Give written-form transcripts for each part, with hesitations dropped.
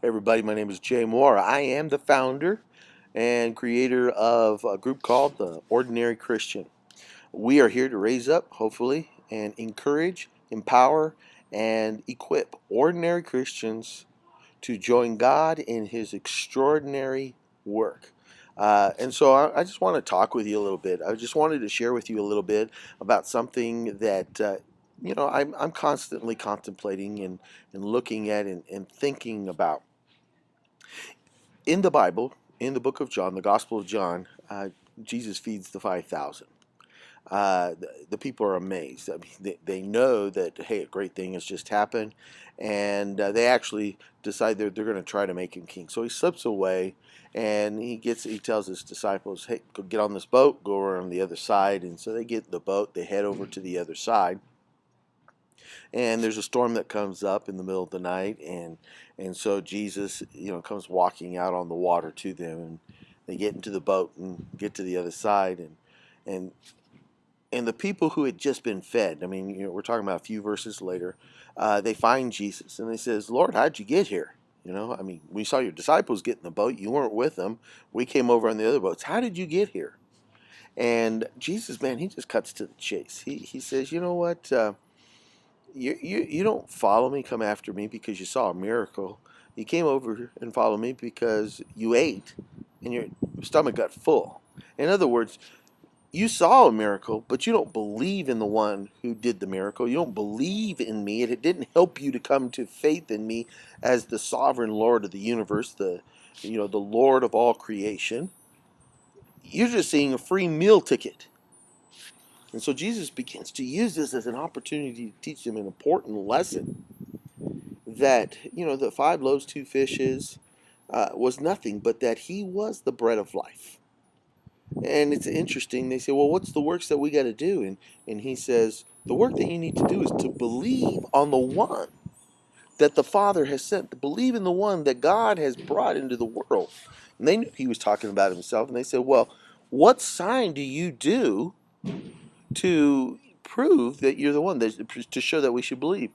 Everybody, my name is Jay Moore. I am the founder and creator of a group called the Ordinary Christian. We are here to raise up, hopefully, and encourage, empower, and equip ordinary Christians to join God in His extraordinary work. And so I just want to talk with you a little bit. I just wanted to share with you a little bit about something that I'm constantly contemplating and looking at and thinking about. In the Bible, in the book of John, the Gospel of John, Jesus feeds the 5,000. The people are amazed. I mean, they know that, hey, a great thing has just happened, and they actually decide they're going to try to make him king. So he slips away, and he tells his disciples, hey, go get on this boat, go around the other side. And so they get in the boat, they head over to the other side, and there's a storm that comes up in the middle of the night, and so Jesus, comes walking out on the water to them, and they get into the boat and get to the other side, and and the people who had just been fed, I mean, we're talking about a few verses later, they find Jesus and they says, Lord, how'd you get here? I mean, we saw your disciples get in the boat. You weren't with them. We came over on the other boats. How did you get here? And Jesus, man, he just cuts to the chase. He says, you know what? You don't follow me, come after me because you saw a miracle. You came over and followed me because you ate and your stomach got full. In other words, you saw a miracle, but you don't believe in the one who did the miracle. You don't believe in me. It didn't help you to come to faith in me as the sovereign Lord of the universe, the Lord of all creation. You're just seeing a free meal ticket. And so Jesus begins to use this as an opportunity to teach them an important lesson that, the 5 loaves, 2 fishes was nothing, but that he was the bread of life. And it's interesting. They say, well, what's the works that we got to do? And he says, the work that you need to do is to believe on the one that the Father has sent, to believe in the one that God has brought into the world. And they knew he was talking about himself. And they said, well, what sign do you do to prove that you're the one, to show that we should believe?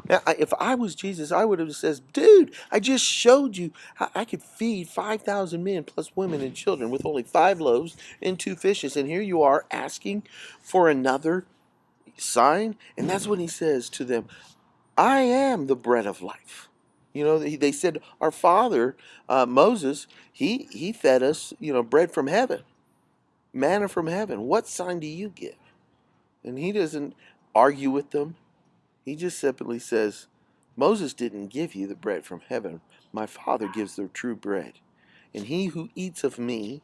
Now, if I was Jesus, I would have said, dude, I just showed you how I could feed 5,000 men plus women and children with only 5 loaves and 2 fishes. And here you are asking for another sign. And that's when he says to them, I am the bread of life. They said, our father, Moses, he fed us, bread from heaven, manna from heaven. What sign do you give? And he doesn't argue with them. He just simply says, Moses didn't give you the bread from heaven. My Father gives the true bread. And he who eats of me,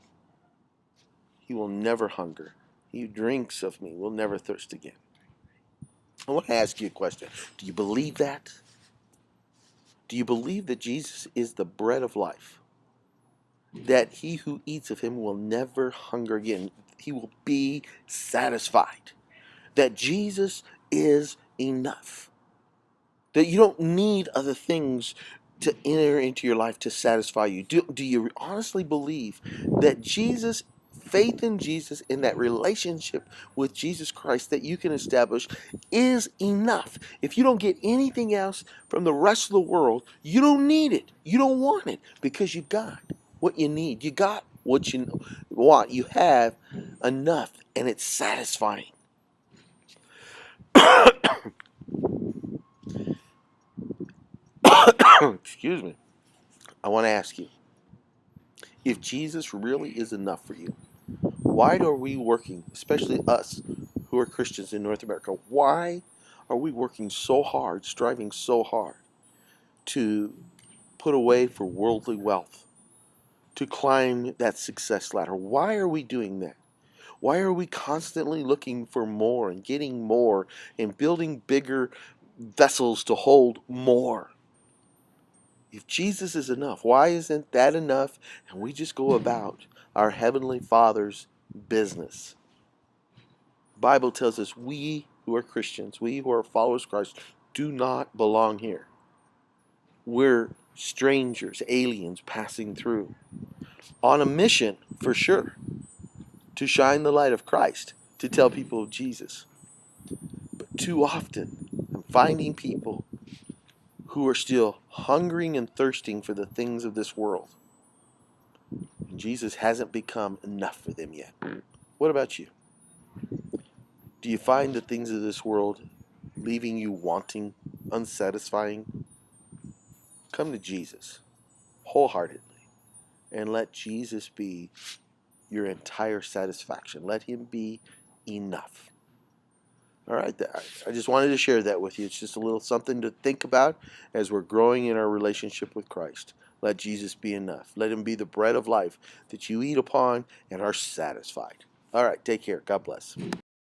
he will never hunger. He who drinks of me will never thirst again. I want to ask you a question. Do you believe that? Do you believe that Jesus is the bread of life? That he who eats of him will never hunger again. He will be satisfied. That Jesus is enough. That you don't need other things to enter into your life to satisfy you. Do you honestly believe that faith in Jesus, in that relationship with Jesus Christ that you can establish is enough? If you don't get anything else from the rest of the world, you don't need it. You don't want it because you got what you need. You got what you want. You have enough and it's satisfying. Excuse me. I want to ask you, if Jesus really is enough for you, why are we working, especially us who are Christians in North America, why are we working so hard, striving so hard to put away for worldly wealth, to climb that success ladder? Why are we doing that? Why are we constantly looking for more and getting more and building bigger vessels to hold more? If Jesus is enough, why isn't that enough? And we just go about our Heavenly Father's business. The Bible tells us we who are Christians, we who are followers of Christ, do not belong here. We're strangers, aliens passing through, on a mission for sure, to shine the light of Christ, to tell people of Jesus. But too often, I'm finding people who are still hungering and thirsting for the things of this world. And Jesus hasn't become enough for them yet. What about you? Do you find the things of this world leaving you wanting, unsatisfying? Come to Jesus wholeheartedly and let Jesus be your entire satisfaction. Let him be enough. All right, I just wanted to share that with you. It's just a little something to think about as we're growing in our relationship with Christ. Let Jesus be enough. Let him be the bread of life that you eat upon and are satisfied. All right, take care. God bless.